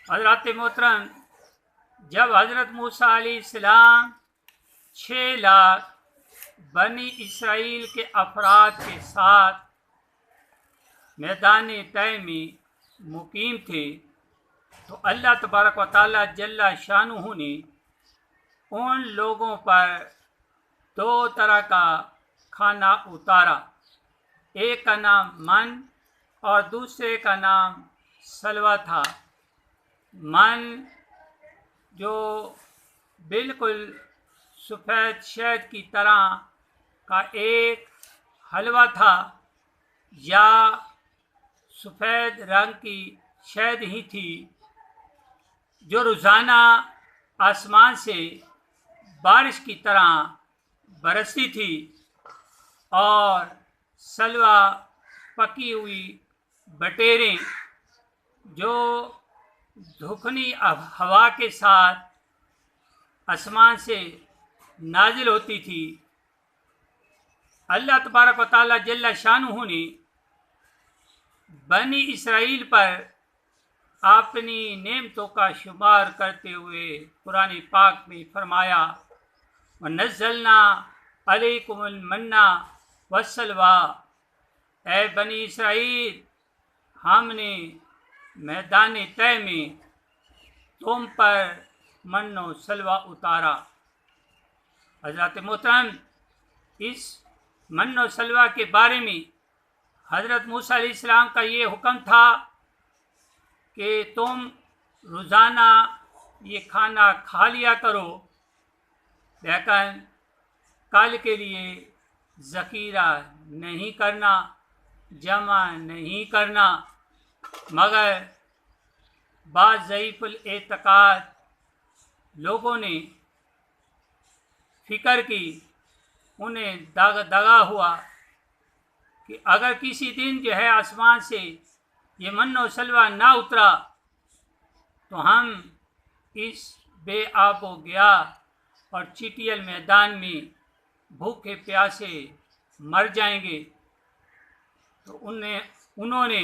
हज़रत मोहतरम, जब हज़रत मूसा अलैहिस्सलाम 6 लाख बनी इसराइल के अफराद के साथ मैदान तय में मुकीम थे, तो अल्लाह तबारक व तआला जल्ला शानुहु ने उन लोगों पर 2 तरह का खाना उतारा। एक का नाम मन और दूसरे का नाम सलवा था। मन जो बिल्कुल सफ़ेद शहद की तरह का एक हलवा था, या सफ़ेद रंग की शहद ही थी जो रोज़ाना आसमान से बारिश की तरह बरसती थी। और सलवा पकी हुई बटेरें जो धुखनी हवा के साथ आसमान से नाजिल होती थी। अल्लाह तबारक व तआला जल्ला शानुहु ने बनी इसराइल पर अपनी नेमतों का शुमार करते हुए कुरान पाक में फरमाया, वनज़्ज़लना अलैकुमुल मन्ना वस्सलवा। ऐ बनी इसराइल, हमने मैदान तय में तुम पर मन्नो सलवा उतारा। हज़रत मोहतरम, इस मन्नो सलवा के बारे में हज़रत मूसा अलैहिस्सलाम का ये हुक्म था कि तुम रोज़ाना ये खाना खा लिया करो, लेकिन कल के लिए ज़ख़ीरा नहीं करना, जमा नहीं करना। मगर बाज़ ज़ईफ़ुल एतक़ाद लोगों ने फ़िक्र की, उन्हें दगा हुआ कि अगर किसी दिन जो है आसमान से ये मन्नो सलवा ना उतरा तो हम इस बेआबो गया और चिटियल मैदान में भूखे प्यासे मर जाएंगे। तो उन्होंने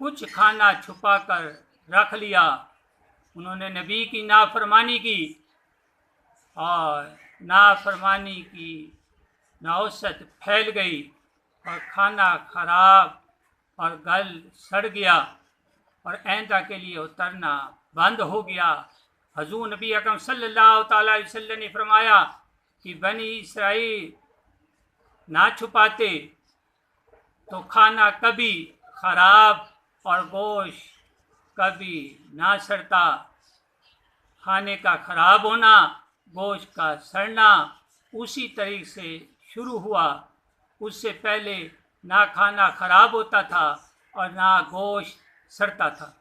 कुछ खाना छुपा कर रख लिया। उन्होंने नबी की नाफरमानी की और नाफरमानी की नौसत फैल गई और खाना खराब और गल सड़ गया और आइंदा के लिए उतरना बंद हो गया। हजूर नबी अकरम सल्लल्लाहु तआला अलैहि वसल्लम ने फरमाया कि बनी इसराइल ना छुपाते तो खाना कभी खराब और गोश्त कभी ना सड़ता। खाने का खराब होना, गोश्त का सड़ना उसी तरीके से शुरू हुआ। उससे पहले ना खाना खराब होता था और ना गोश्त सड़ता था।